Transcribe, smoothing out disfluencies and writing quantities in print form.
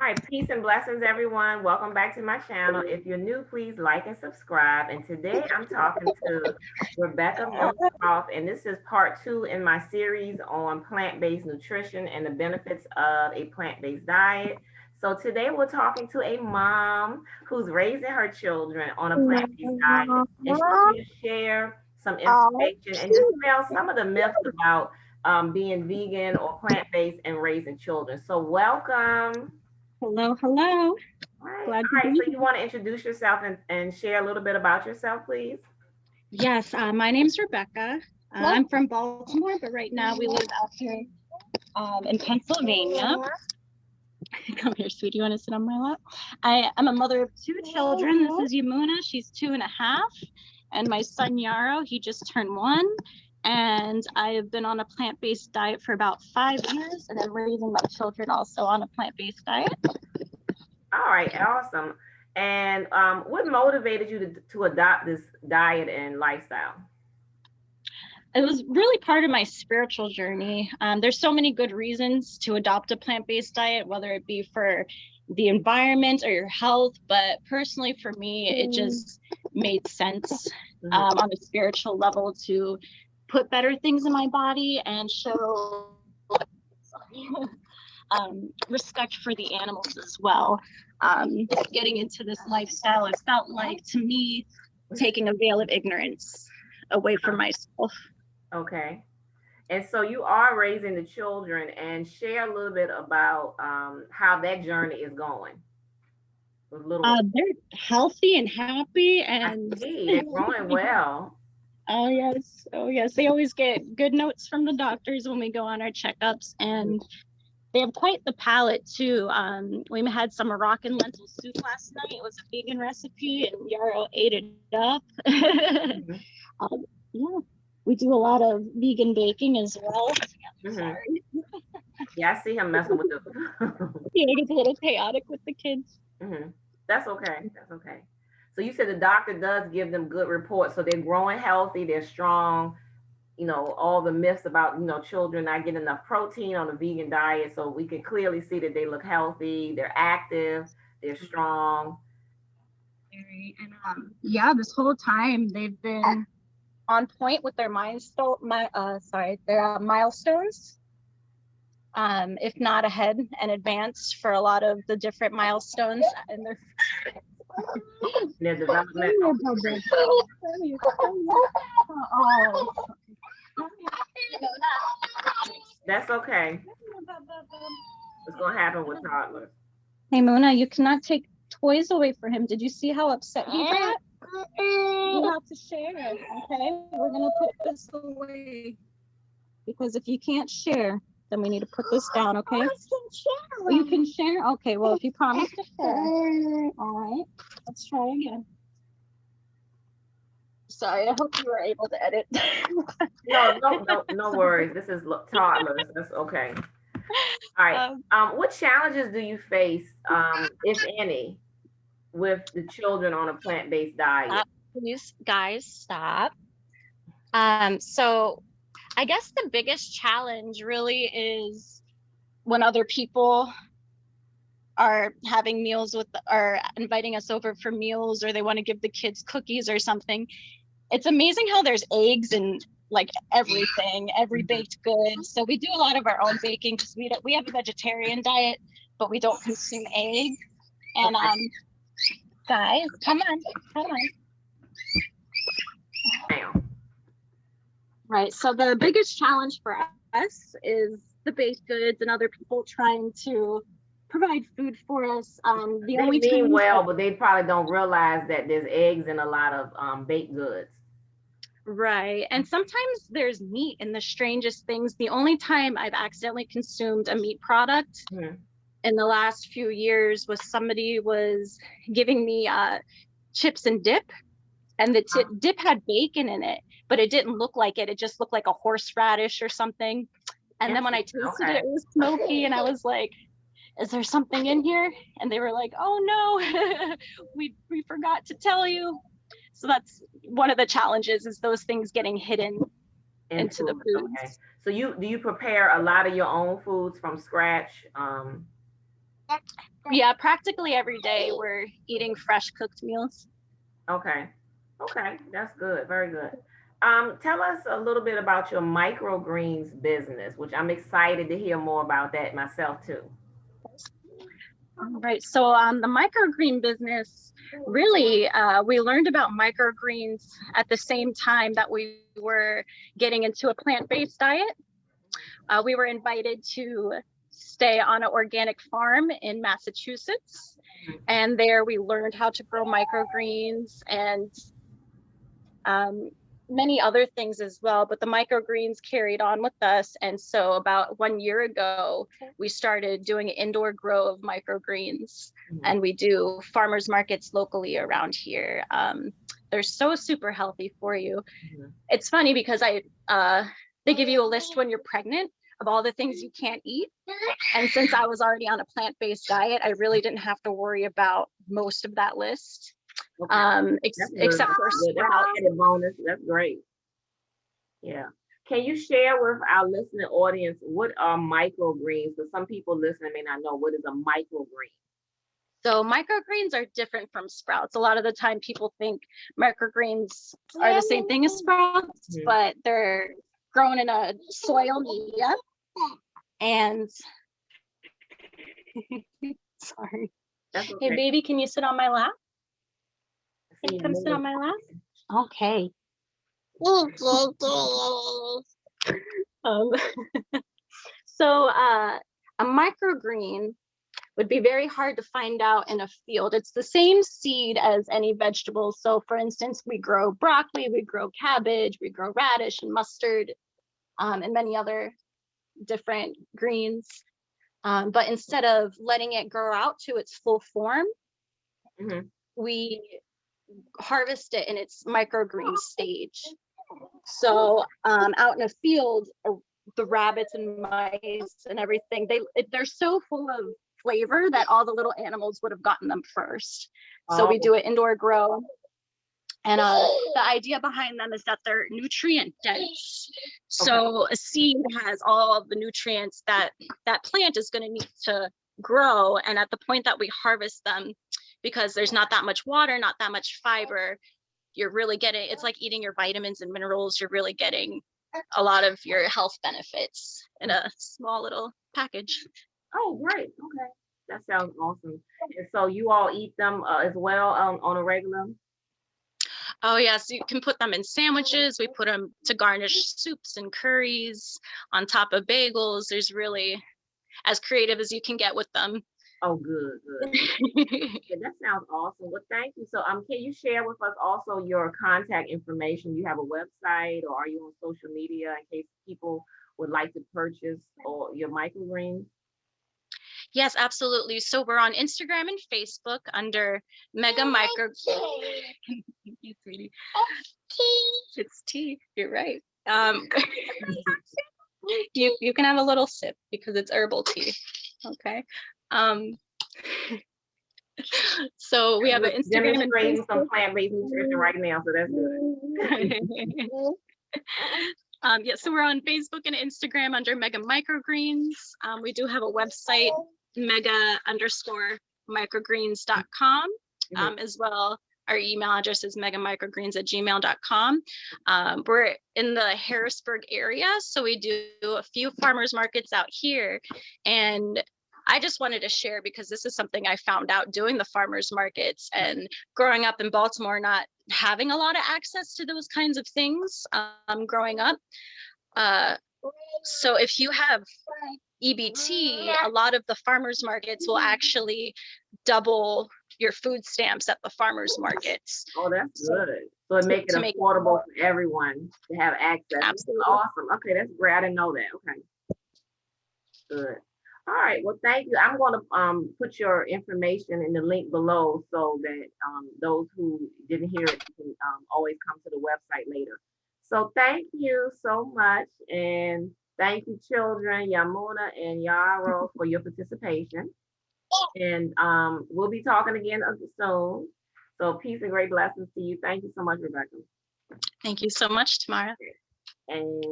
right, peace and blessings, everyone. Welcome back to my channel. If you're new, please like and subscribe. And today I'm talking to Rebecca Melnikoff, and this is part two in my series on plant-based nutrition and the benefits of a plant-based diet. So today we're talking to a mom who's raising her children on a plant-based diet, and she's going to share some information and dispel some of the myths about being vegan or plant-based and raising children. So welcome. Hello, hello. Right. Glad All to right. be So here. you want to introduce yourself and share a little bit about yourself, please? Yes, my name's Rebecca. I'm from Baltimore, but right now we live out here in Pennsylvania. Come here, sweetie. You want to sit on my lap? I'm a mother of two children. This is Yamuna. She's 2.5. And my son, Yarrow, he just turned 1. And I have been on a plant-based diet for about 5 years, and I'm raising my children also on a plant-based diet. All right. Awesome. And what motivated you to adopt this diet and lifestyle? It was really part of my spiritual journey. There's so many good reasons to adopt a plant-based diet, whether it be for the environment or your health. But personally, for me, it just made sense on a spiritual level to put better things in my body and show respect for the animals as well. Getting into this lifestyle, it felt like, to me, taking a veil of ignorance away from myself. Okay. And so you are raising the children, and share a little bit about how that journey is going. They're healthy and happy, and they're growing well. Oh yes. They always get good notes from the doctors when we go on our checkups, and they have quite the palate too. We had some Moroccan lentil soup last night. It was a vegan recipe, and Yarrow ate it up. Yeah, we do a lot of vegan baking as well. Sorry. Yeah, I see him messing with the. Yeah, it gets a little chaotic with the kids. That's okay. That's okay. So you said the doctor does give them good reports, so they're growing healthy, they're strong. You know, all the myths about, children not getting enough protein on a vegan diet. So we can clearly see that they look healthy, they're active, they're strong. And yeah, this whole time they've been on point with their milestones. If not ahead and advanced for a lot of the different milestones in their development. That's okay. What's going to happen with toddlers? Hey, Mona, you cannot take toys away from him. Did you see how upset he got? You have to share, okay? We're going to put this away. Because if you can't share, then we need to put this down, okay? You can share? Okay, well, if you promise to share. All right, let's try again. Sorry, I hope you were able to edit. No worries. This is toddlers. That's okay. All right. What challenges do you face, if any, with the children on a plant-based diet? Please, guys, stop. So I guess the biggest challenge really is when other people are having meals or inviting us over for meals, or they want to give the kids cookies or something. It's amazing how there's eggs and like everything, every baked good. So we do a lot of our own baking because we have a vegetarian diet, but we don't consume eggs. And guys, come on. Right. So the biggest challenge for us is the baked goods and other people trying to provide food for us. They mean well, but they probably don't realize that there's eggs in a lot of baked goods. Right. And sometimes there's meat in the strangest things. The only time I've accidentally consumed a meat product in the last few years was somebody was giving me chips and dip, and the dip had bacon in it, but it didn't look like it. It just looked like a horseradish or something. And then when I tasted it, it was smoky, and I was like, is there something in here? And they were like, oh no, we forgot to tell you. So that's one of the challenges, is those things getting hidden into the foods. Okay. So do you prepare a lot of your own foods from scratch? Yeah, practically every day we're eating fresh cooked meals. Okay. Okay, that's good. Very good. Tell us a little bit about your microgreens business, which I'm excited to hear more about that myself too. Right. So the microgreen business, really, we learned about microgreens at the same time that we were getting into a plant-based diet. We were invited to stay on an organic farm in Massachusetts. And there we learned how to grow microgreens and many other things as well, but the microgreens carried on with us. And so about 1 year ago, we started doing an indoor grow of microgreens, and we do farmers markets locally around here. They're so super healthy for you. It's funny because they give you a list when you're pregnant of all the things you can't eat. And since I was already on a plant-based diet, I really didn't have to worry about most of that list. Okay. Except for sprouts. That's a bonus. That's great. Yeah. Can you share with our listening audience what are microgreens? Because some people listening may not know what is a microgreen. So microgreens are different from sprouts. A lot of the time people think microgreens are the same thing as sprouts, but they're grown in a soil media. And sorry. Okay. Hey baby, can you sit on my lap? Can you come sit on my lap? Okay. So a microgreen would be very hard to find out in a field. It's the same seed as any vegetable. So for instance, we grow broccoli, we grow cabbage, we grow radish and mustard, and many other different greens. But instead of letting it grow out to its full form, we harvest it in its microgreen stage. So out in a field, the rabbits and mice and everything, they're so full of flavor that all the little animals would have gotten them first. So we do an indoor grow. And the idea behind them is that they're nutrient dense. So a seed has all of the nutrients that that plant is going to need to grow. And at the point that we harvest them, because there's not that much water, not that much fiber, you're really getting, it's like eating your vitamins and minerals. You're really getting a lot of your health benefits in a small little package. Oh, great. Okay. That sounds awesome. And so you all eat them as well on a regular? Oh, yes. You can put them in sandwiches. We put them to garnish soups and curries on top of bagels. There's really as creative as you can get with them. Oh, good, good. Yeah, that sounds awesome. Well, thank you. So, can you share with us also your contact information? You have a website, or are you on social media in case people would like to purchase or your microgreens? Yes, absolutely. So we're on Instagram and Facebook under Mega Micro. You sweetie. It's tea. You're right. You can have a little sip because it's herbal tea. Okay. So we have an Instagram and Facebook. Some plant-based nutrition right now, so that's good. Yeah, so we're on Facebook and Instagram under Mega Microgreens. We do have a website, mega_microgreens.com as well. Our email address is megamicrogreens@gmail.com. We're in the Harrisburg area, so we do a few farmers markets out here. And I just wanted to share because this is something I found out doing the farmers markets and growing up in Baltimore, not having a lot of access to those kinds of things growing up. So if you have EBT, a lot of the farmers markets will actually double your food stamps at the farmers markets. Oh, that's good. So it makes it affordable for everyone to have access. Absolutely. Awesome. Okay, that's great. I didn't know that. Okay. Good. All right. Well, thank you. I'm going to put your information in the link below so that those who didn't hear it can always come to the website later. So thank you so much. And thank you, children, Yamuna and Yaro, for your participation. And we'll be talking again soon. So peace and great blessings to you. Thank you so much, Rebecca. Thank you so much, Tamara. And